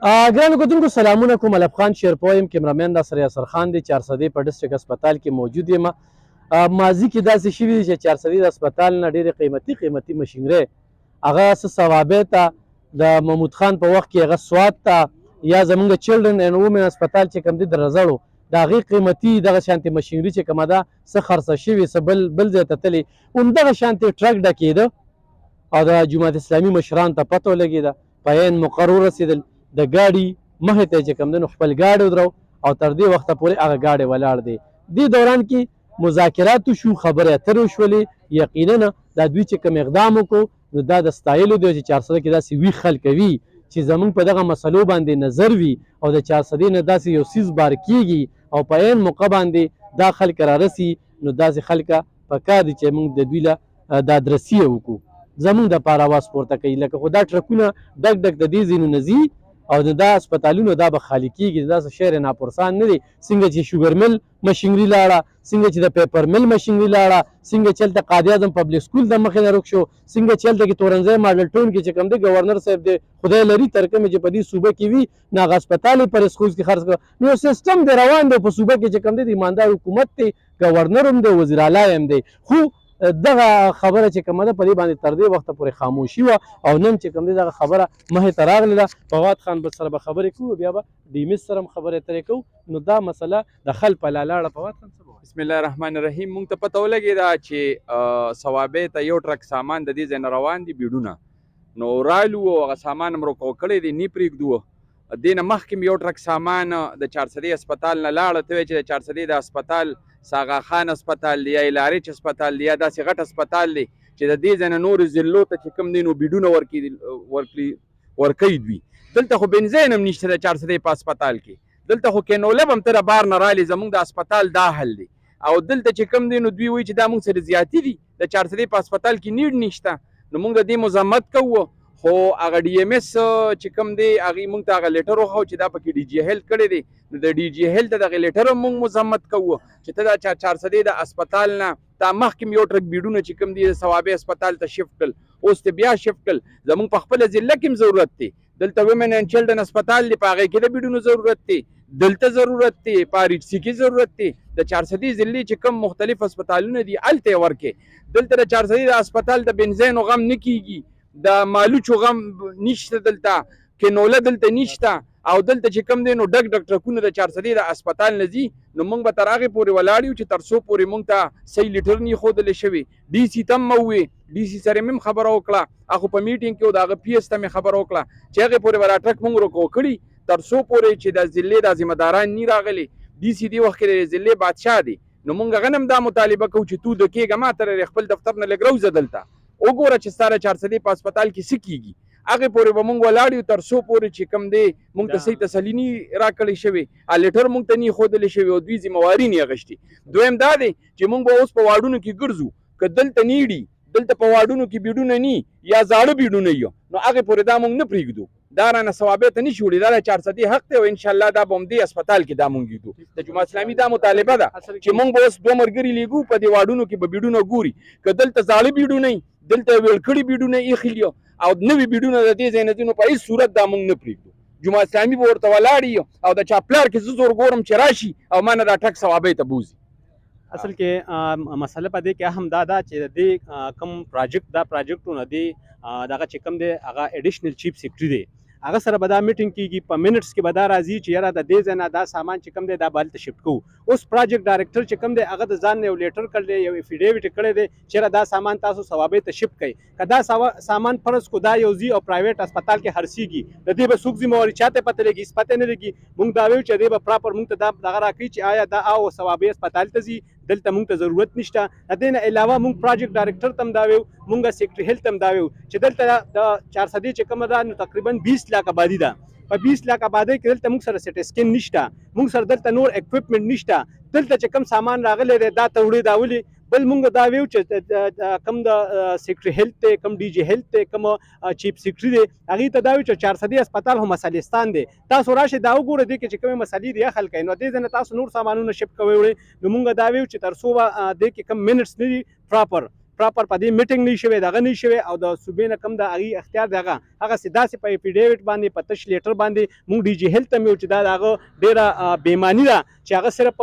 ګرانو کتونکو سلامونه کوم. الف خان شیرپوه یم، کیمرامین راسره یاسر خان دی. 400 په ډسټرک هسپتال کې موجود یم. ماضي کې داسې شوي دي چې 400 د هسپتال نه ډېرې قیمتي مشینرۍ هغه څه ثوابۍ ته د محمود خان په وخت کې هغه سوات ته یا زمونږ چلډرن اینډ وومن هسپتال چې کوم دی د رزړو د هغې قیمتي دغه شانتې مشینري چې کومه ده څه خرڅه شوې څه بل ځای ته تللې همدغه شانتې ټرک ډکېده او د جماعت اسلامي مشرانو ته پته ولګېده. په عین موقع ورسېدل، د ګاډي مخې ته چې کوم دی نو خپل ګاډی ودرو او تر دې وخته پورې هغه ګاډی ولاړ دی. دې دوران کې مذاکرات وشو، خبرې اترې وشولې. یقینا دا دوی چې کوم اقدام وکړو نو دا د ستایلو دی چې 400 کې داسې وي خلک وي چې زمونږ په دغه مسلو باندې نظر وي او د 400 نه داسې یو څیز بار کېږي او په عین موقع باندې دا خلک رارسي. نو داسې خلکه پکار دي چې موږ د دوی له دا درسیه وکړو، زمونږ دپاره اواز پورته کوي. لکه خو دا ټرکونه ډک ډک د دې ځایونو نه ځي او دا هسپتالونه دا به خالي کېږي. دا شهر ناپرسان نه دی. څنګه چې شوګر مل مشینري لاړه، څنګه چې د پیپر مل مشینري لاړه، څنګه چې هلته قاضي اعظم پبلک سکول د مخې نه رک شو، څنګه چې هلته کې تورنځی ماډل ټاون کې چې کوم دی ګورنر صاحب دی خدای لري تر کومې چې په دې صوبه کې وي نو هغه هسپتال یې په رسخوز کې خرڅ کړه. نو یو سیسټم دی روان دی په صوبه کې چې کوم دی د ایماندار حکومت دی، ګورنر هم دی، وزیر اعلی هم دی. خو دغه خبره چې کومه ده په دې باندې تر دې وخته پورې خاموشي وه او نن چې کوم دی دغه خبره مخې ته راغلې ده. فواد خان سره به خبرې کوو، بیا به ډیمس سره هم خبرې اترې کوو. نو دا مسله د خل په لاړه. فواد خان څه وایي؟ بسم الله الرحمن الرحیم. مونږ ته پته ولګېده چې ثوابۍ ته یو ټرک سامان د دې ځای نه روان دي بیډونه، نو رالو او هغه سامان هم روکو کړی دی، نه پرېږدو. دې نه مخکې یو ټرک سامان د 400 هسپتال نه لاړه. ته وایې چې د 400 د هسپتال ساغا خان هسپتال دی یا الارچ هسپتال دی یا داسې غټ هسپتال دی چې د دې ځای نه نورو ضلعو ته چې کوم دی نو بیډونه ورکوي دوی. دلته خو بنزین هم نشته د 400 په هسپتال کې. دلته خو کینولب هم ته د بار نه رالې زموږ د هسپتال دا حل دی. او دلته چې کوم دی نو دوی وایي چې دا موږ سره زیاتي دي، د 400 په هسپتال کې نیډ نشته. نو موږ د دې مذمت کوو. خو هغه ډي ایم اس چې کوم دی هغې موږ ته هغه لیټر وښو چې دا پکې ډي جي هیلث کړی دی. نو د ډي جي هیلث ته دغه لیټر هم موږ مذمت کوو چې ته دا 400 د هسپتال نه تا مخکې یو ټرک بیډونه چې کوم دي د ثوابۍ هسپتال ته شفټ کړل، اوس ته بیا شفټ کړل. زموږ په خپله ضلع کې هم ضرورت دی. دلته ویمن اینډ چلډرن هسپتال دی، په هغې کې د بیډونو ضرورت دی، دلته ضرورت دی، په آر ایچ سی کې ضرورت دی. د 400 ضلعې چې کوم مختلف هسپتالونه دي هلته یې ورکې. دلته د 400 د هسپتال د بنزینو غم نه کېږي، د مالوچو غم نشته، دلته کینوله دلته نشته. او دلته چې کوم دی نو ډک ډک ټرکونه د 400 د هسپتال نه ځي. نو موږ به تر هغې پورې ولاړ یو چې تر څو پورې موږ ته صحیح لیټر نه ایښودلی شوي. ډي سي ته هم ووې، ډي سي سره مې هم خبره وکړه، هغه په میټینګ کې و د هغه پي ایس ته مې خبره وکړه چې هغې پورې به را ټرک موږ روکو کړي تر څو پورې چې د ضلعې دا ذمهداران نه راغلي. ډي سي دې وخت کې د ضلعې بادشاه دی. نو موږ هغه هم دا مطالبه کوو چې تو د کېږه ما تر خپل دفتر نه لږ روزه دلته وګوره چې ستا د 400 په هسپتال کې څه کېږي. هغې پورې به موږ ولاړ یو تر څو پورې چې کوم دی موږ ته صحیح تسلي نه راکړی شوې، لیټر موږ ته نه ایښودلی شوې او دوی ذمهواري نه اخیستې. دویم دا دی چې موږ به اوس په واډونو کې ګرځو، که دلته نیډي دلته په واډونو کې بیډونه نی یا زاړه بیډونه یو نو هغې پورې دا موږ نه پرېږدو. دا رانه ثوابۍ ته نه شي وړي، دا د 400 حق دی او انشاءالله دا به همدې هسپتال کې دا موږ ږدو. د جماعت اسلامي دا مطالبه ده چې موږ به اوس 2 ملګري لیږو په دې واډونو کې به بیډونه ګوري، که دلته زاړه بیډونه دلته ویل کړي بیډونه ایښلي او نوي بیډونه د دې ځای نه دي نو په هېڅ صورت دا موږ نه پرېږدو. جماعت اسلامي به ورته ولاړ او د چا پلار کې زه زور ګورم چې راشي او ما نه دا ټک ثوابۍ ته بوځي. اصل کې مسله په دې کې اهم دا ده چې د دې کوم پروجیکټ دا پروجیکټونه دی دغه چې کوم دی هغه اډیشنل چیف سیکرټري دی، هغه سره به دا میټینګ کېږي، په منټس کې به دا راځي چې یاره د دې ځای نه دا سامان چې کوم دی دا به هلته شفټ کوو. اوس پروجیکټ ډایرکټر چې کوم دی هغه د ځان نه یو لیټر کړی، یو افیډیویټ کړی دی چې یاره دا سامان تاسو ثوابۍ ته شفټ کړئ. که دا سامان فرض کو دا یو ځي او پرایویټ هسپتال کې خرڅېږي، د دې به څوک ذمهواري چاته پته لګي؟ هېڅ پته نه لګي. موږ دا وایو چې دې به پراپر موږ ته دا دغه راکوي چې آیا دا او ثوابۍ هسپتال ته ځي، دلته موږ ته ضرورت نشته. د دې نه علاوه موږ پروجیکټ ډایرکټر ته هم دا ویو، موږ سیکرټري هیلث ته هم دا ویو چې دلته د 400 چې کومه ده نو تقریبا 20 لاک آبادي ده. په 20 لاک آبادۍ کې دلته موږ سره سټي سکین نشته، موږ سره دلته نور اکوپمنټ نشته. دلته چې کوم سامان راغلی دی دا توړې دا ولي. بل موږ دا ویو چې کوم د سیکرټري هیلث دی، کوم ډي جي هیلث دی، کوم چیف سیکرټري دی، هغې ته دا ویو چې 400 هسپتال هم مسلستان دی، تاسو راشئ دا وګورئ دې کې چې کومې مسلې دي حل کړئ. نو دې ځای نه تاسو نور سامانونه شفټ کوئ وړئ. نو موږ دا ویو چې تر څو به دې کې کوم منټس نه دي پراپر پراپر په دې میټینګ نه شوی دغه نه شوی او د صوبې نه کم د هغه اختیار دغه هغه سداسې په اپیډیویټ باندې په تش لیټر باندې مونږ ډي جی هیلث ته مې چې دا هغه ډیره بېمانی ده چې هغه صرف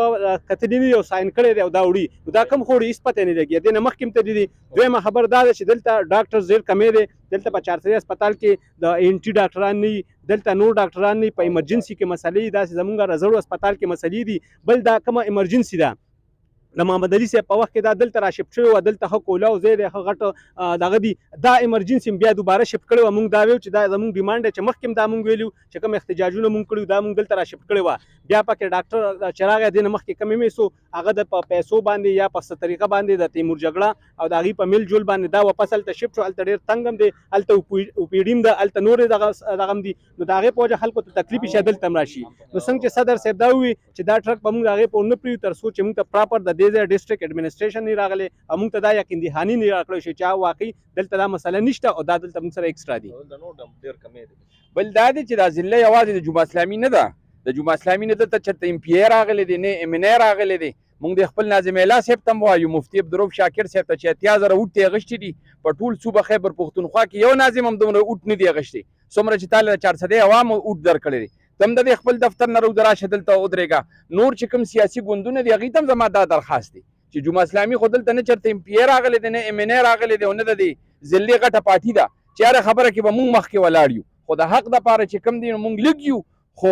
کتلې نه او ساين کړی دی او دا وړي دا کم خوړي هیڅ پته نه لګي دې نه مخکې ته دي دویمه خبر دا ده چې دلته ډاکټر زیر کمې دی دلته په 4 هسپتال کې د انټي ډاکټران نه دلته نور ډاکټران نه په ایمرجنسي کې مسلې داسې زمونږ رزړو هسپتال کې مسلې دي بل دا کومه ایمرجنسي ده د محمد علي صاحب په وخت کې دا دلته را شفټ شوی و دلته ښه کولا او ځای دی ښه غټ دغه دي دا ایمرجنسي بیا دوباره شفټ کړی وه مونږ دا ویو چې دا زمونږ ډیمانډ دی چې مخکې هم دا مونږ ویلي چې کوم احتجاجونه مونږ کړي دا مونږ دلته را شفټ کړی وه بیا پکې ډاکټر چې راغی دې نه مخکې کمې مې سو هغه د په پیسو باندې یا په څه طریقه باندې د تیمور جګړه او د هغې په میل جول باندې دا واپس هلته شفټ شو هلته ډېر تنګ هم دی هلته اوپیډي هم ده هلته نورې دغه هم دي نو د هغې په وجه خلکو ته تکلیف شي دلته هم راشي نو څنګه چې صدر صاحب دا ووي چې دا ټرک به مونږ هغې په ونه پرېږدو تر څو چې مونږ ته پراپر د دې ځای ډسټرکټ ایډمنسټریشن نه راغلی او موږ ته دا یقین دهاني نه راکړی شي چې واقعي دلته دا مسله نشته او دا دلته موږ سره ایکسټرا دي بل دا دی چې دا ضلع یوازې د جمعه اسلامي نه ده د جمعه اسلامي نه دلته چېرته ام پی ای راغلی دی نه ام ان ای راغلی دی موږ د خپل ناظم اعلی صاحب ته هم وایو مفتي عبدالرؤف شاکر صاحب ته چې 8000 اوټ یې اخیستي دي په ټول صوبه خیبر پښتونخوا کې یو ناظم هم دومره اوټ نه دی اخیستی څومره چې تاله 400 عوام اوټ درکړی دی تم د خپل دفتر نه روز راشه دلته ودرېږه نور چې کوم سیاسي ګوندونه دي هغې ته هم زما دا درخواست دی چې جمعه اسلامي خو دلته نه چېرته ام پی ای راغلی دی نه ام ان ای راغلی دی او نه د دې ضلعې غټه پارټي ده چې هره خبره کې به موږ مخکې ولاړ یو خو د حق دپاره چې کوم دی نو موږ لږ یو خو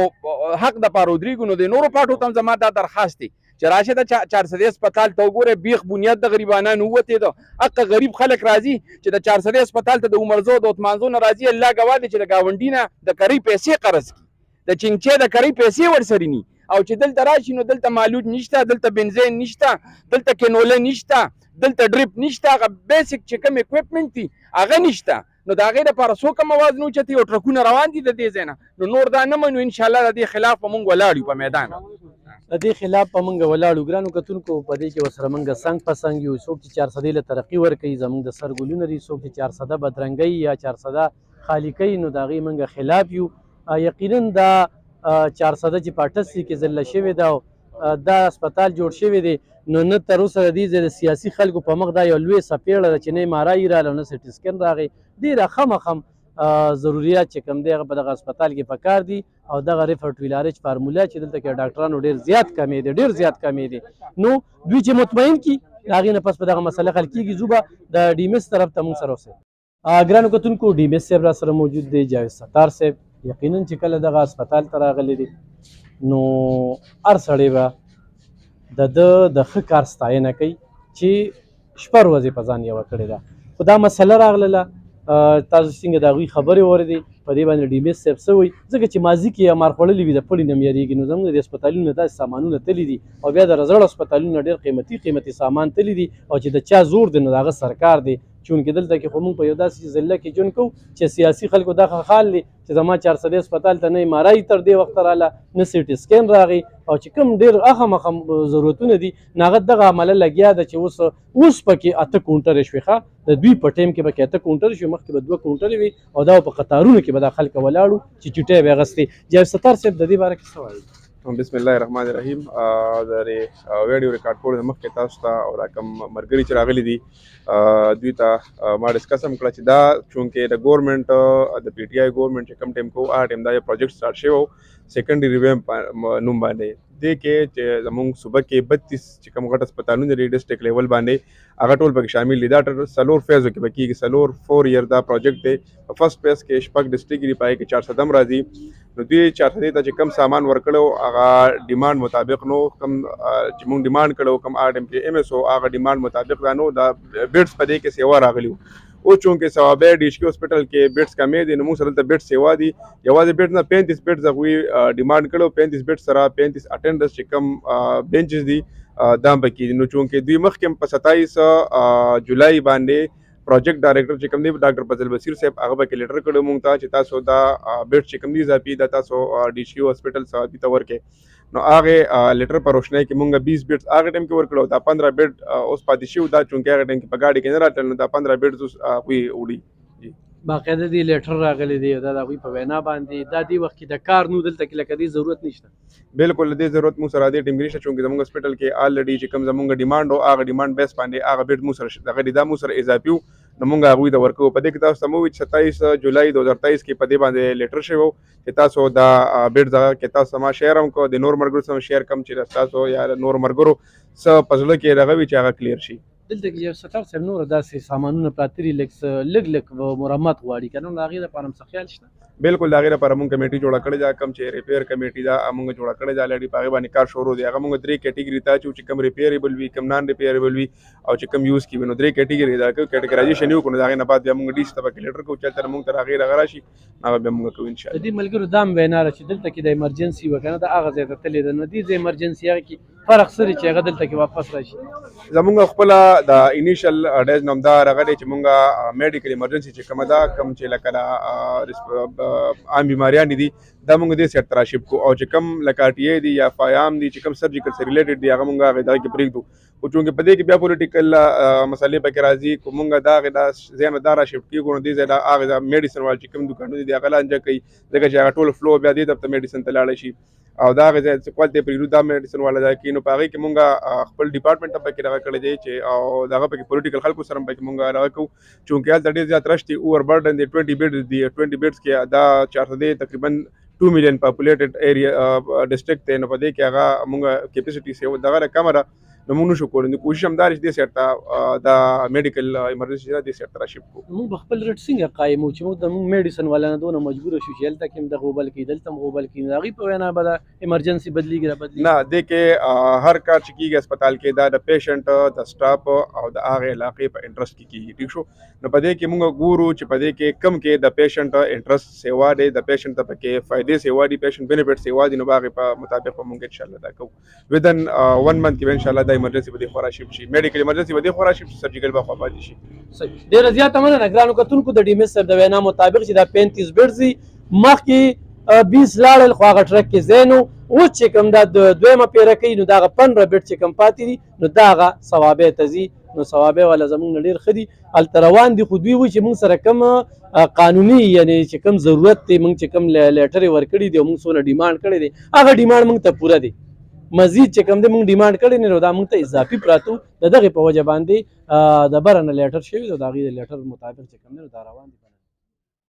حق دپاره ودرېږو نو د نورو پارټو ته هم زما دا درخواست دی چې راشه د 400 هسپتال ته وګوره بیخ بنیاد د غریبانانو ووتې ده حق غریب خلک راځي چې د 400 هسپتال ته د عمرزو د عثمانزو نه راځي الله ګواه دی چې د ګاونډي نه د کرۍ پیسې قرض کړي د چینچې د کرۍ پیسې ورسرې ني او چې دلته راشي نو دلته مالوج نشته دلته بنزین نشته دلته کینوله نشته دلته ډریپ نشته هغه بیسیک چې کوم اکویپمنټ دي هغه نشته نو د هغې دپاره څوک هم اواز نه اوچتوي او ټرکونه روان دي د دې ځای نه نو نور دا نه منو انشاءالله د دې خلاف به مونږ ولاړ یو په میدان د دې خلاف په مونږ ولاړو ګرانو کتونکو په دې کې ورسره مونږ څنګ په څنګ یو څوک چې 400 له ترقي ورکوي زمونږ د سر ګلونه دي څوک چې 400 بدرنګوي یا 400 خالي کوي نو د هغې مونږ خلاف یو یقینا دا 400 چې په 88 کې ځله شوې ده دا هسپتال جوړ شوی دی نو نه تر اوسه د دې د سیاسي خلکو په مخ دا یو لوی څپېړه ده چې نه ام ار آی راغله نه سټي سکین راغی ډېره خمخم ضروریات چې کوم دی هغه په دغه هسپتال کې پکار دي او دغه ریفرټ ویلارج فارموله چې دلته کې ډاکټرانو ډېر زیات کمې دي ډېر زیات کمې دي نو دوی چې مطمئن کي د هغې نه پس په دغه مسله حل کېږي زه به د ډي مس طرف ته مونږ سره اوسئ ګرانو کتونکو ډي مس صاحب را سره موجود دی جاوید ستار صاحب یقینا چې کله دغه هسپتال ته راغلی دی نو هر سړی به د ښه کار ستاینه کوي چې شپه ورځې په ځان یوه کړې ده خو دا مسله راغله تاسو څنګه د هغوی خبرې واورېدې په دې باندې ډي مس صاحب څه وایي ځکه چې ماضي کې یې مار خوړلي وي د پړي نه م یارېږي نو زموږ د هسپتالونو داسې سامانونه تللي دي او بیا د رزړو هسپتالونه ډېر قیمتي سامان تللي دي او چې د چا زور دی نو د هغه سرکار دی چونکې دلته کې خو موږ په یو داسې ضلع کې ژوند کوو چې سیاسي خلکو دا خال دی چې زما 400 هسپتال ته نه ام ار آی تر دې وخته راله نه سټي سکین راغی او چې کوم ډېر اخم ضرورتونه دي نو هغه دغه عمله لګیا ده چې اوس پکې 8 کونټرې شوې ښه د دوی په ټایم کې به 8 کونټرې شوې مخکې به 2 کونټرې وي او دا په قطارونو کې به دا خلک ولاړو چې چوټۍ به یې اغوستې جاوید ستار صاحب د دې باره کې څه وایي بسم الله الرحمن الرحیم د ویډیو ریکارډ کول د مخکې تاسو ته او را کوم مرګري چې راغلي دي دوی ته ما ډسکس هم کړه چې دا چونکې د ګورنمنټ د پی ټی آی ګورنمنټ چې کوم ټایم کو هغه ټایم دا یو پروجیکټ سٹارټ شوی و سیکنډري ریویمپ نوم باندې دې کې چې زموږ صوبه کې 32 چې کوم غټ هسپتالونه لري ډسټرکټ لیول باندې هغه ټول پکې شامل دي دا سلور فیزو کې پکې سلور 4 ایئر دا پروجیکټ دی فرست فیز کې شپږ ډسټرکټ لري پای کې 400 راځي نو دوی 400 ته چې کم سامان ورکړو هغه ډیماند مطابق نو کم چې موږ ډیماند کړو کم آر ایم کې ام اس او هغه ډیماند مطابق دا نو دا بیډز په دې کې سیوا راغلی او چونکې ثوابه ډیش کې هسپتال کې بیډز کمې دي نو موږ سره د بیډ سیوا دي یوازې بیډ نه 35 بیډز غوي ډیماند کړو 35 بیډ سره 35 اټینډنس چې کم بنچز دي دا پکې نو چونکې دوی مخکې په 27 جولای باندې پروجیکټ ډایریکټر چې کوم دی ډاکټر فضل بصیر صاحب هغه به لیټر کړو مونږ ته چې تاسو دا بیډ چې کوم دی اضافي دا تاسو ډي سی هسپتال ثوابي ته ورکې نو هغه لیټر پر روشناي کې مونږ 20 بیډ هغه ټایم کې ورکړو دا 15 بیډ اوس پاتې شو دا چونکې هغه ټایم کې په ګاډي کې نه راتل نو دا 15 بیډ اوس کوي وړي باقاعده دی لیټر راغلی دی دا د هغوی په وینا باندې دا دې وخت کې د کار نو دلته کې لکه دې ضرورت نشته بالکل دې ضرورت مو سره دې ټیم نشته چونکې زموږ هسپټل کې الریډي چې کوم زموږ ډیمانډ او هغه ډیمانډ بیس باندې هغه بیډ مو سره دغه دا مو سره اضافي وو نو موږ هغوی ته ورکوو په دې کې تاسو ته مو 27 جولای 2023 کې په دې باندې لیټر شوی و چې تاسو دا بیډ دغه کې تاسو ما شیر هم کو د نور مرګرو سره شیر کم چې تاسو یا نور مرګرو څه په زړه کې دغه وي چې هغه کلیر شي دلته کې یو ستر سر نور داسې سامانونه پراته دي لږ مرمت غواړي که نه نو د هغې دپاره هم څه خیال شته بالکل د هغې لپاره مونږ کمیټي جوړه کړې ده کوم چې ریپیر کمیټي ده مونږ جوړه کړې ده الریډي په هغې باندې کار شروع دی هغه مونږ 3 کیټګري ته چې کوم ریپیریبل وي کوم نان ریپیریبل وي او چې کوم یوز کیږي نو 3 کیټګري ده کیټګرایزیشن یو کړو د هغې نه بعد بیا مونږ ډي سي ته پکې لیټر کوو چې تر مونږ تر هغې راغلی راشي هغه بیا مونږ کوو انشاءالله د دې ملګرو دا هم وینا ده چې دلته کې د ایمرجنسي وه که نه د هغه ځای ته تللی ده نو دې ځای ایمرجنسي هغه کې فرق څه دی چې هغه دلته کې واپس راشي زمونږ خپله د انیشل اډیز نوم دا هغه دی چې مونږ میډیکل ایمرجنسي چې کومه ده کوم چې لکه عام بیماریان دي دا مونږ دې سیټ ته راشیفټ کړو او چې کوم لکه ټي ای دي یا فایام دي چې کوم سرجیکل سره ریلیټډ دي هغه مونږ هغې دغه کې پرېږدو خو چونکې په دې کې بیا پولیټیکل مسلې پکې راځي خو مونږ دا هغې دا ځای نه دا راشیفټ کېږو نو دې ځای دا هغې میډیسن وال چې کوم دوکانونه دي هغه لانجه کوي ځکه چې هغه ټول فلو بیا دې طرف ته میډیسن ته لاړی شي او دا هغې ځای چې کولته پرېږدو دا میډیسن والا ځای کې نو په هغې کې مونږ خپل ډپارټمنټ ته پکې دغه کړی دی چې او دغه پکې پولیټیکل خلکو سره هم پکې مونږ دغه کوو چونکې هلته ډېر زیات رش دی اوور برډن دی 20 بیډز دي 20 بیډز کې دا 400 دی تقریبا 2 ملین پاپولیټډ ایریا ډسټرکټ دی نو په دې کې هغه مونږ کیپیسټي سیو دغه کمه ده نو موږ نشو کولی نو کوشش همدا دی چې دې سیټ ته دا میډیکل ایمرجنسي ده دې سیټ ته راشیفټ کړو موږ به خپل ریټ څنګه قایم وو چې موږ د موږ میډیسن والا نه دونه مجبوره شو چې هلته کې هم دغه وبل کېږي دلته هم وبل کېږي د هغوی په وینا به دا ایمرجنسي بدلېږي را بدلېږي نه دې کې هر کار چې کېږي هسپتال کې دا د پیشنټ د سټاف او د هغې علاقې په انټرسټ کې کېږي ټیک شو نو په دې کې موږ ګورو چې په دې کې کم کې د پیشنټ انټرسټ سیوا دی د پیشنټ ته پکې فایدې سیوا دي پیشنټ بینیفټ سیوا دي نو به هغې په مطابق به موږ انشاءالله دا کوو ودن 1 منث کې به انشاءالله دا ایمرجنسي به دې خوا راشیفټ شي میډیکل ایمرجنسي به دې خوا راشیفټ شي سرجیکل به خوا پاتې شي صحیح ډېره زیاته مننه ګرانو کتونکو د ډي مس صاحب د وینا مطابق چې دا 35 بیډز دي مخکې 20 لاړل خو هغه ټرک کې ځای نو اوس چې کوم دا دویمه پیره کوي نو د هغه 15 بیډ چې کوم پاتې دي نو د هغه ثوابې ته ځي نو ثوابې والا زموږ نه ډېر ښه دي هلته روان دي خو دوی وایي چې موږ سره کوم قانوني یعنې چې کوم ضرورت دی موږ چې کوم لیټر یې ورکړي دي او موږ څونه ډیمانډ کړی دی هغه ډیمانډ موږ ته پوره دی مزید چې کوم دی موږ ډیمانډ کړی نه نو دا موږ ته اضافي پراته د دغې په وجه باندې د بره نه لیټر شوي دی او د هغې د لیټر مطابق چې کوم دی نو دا روان دي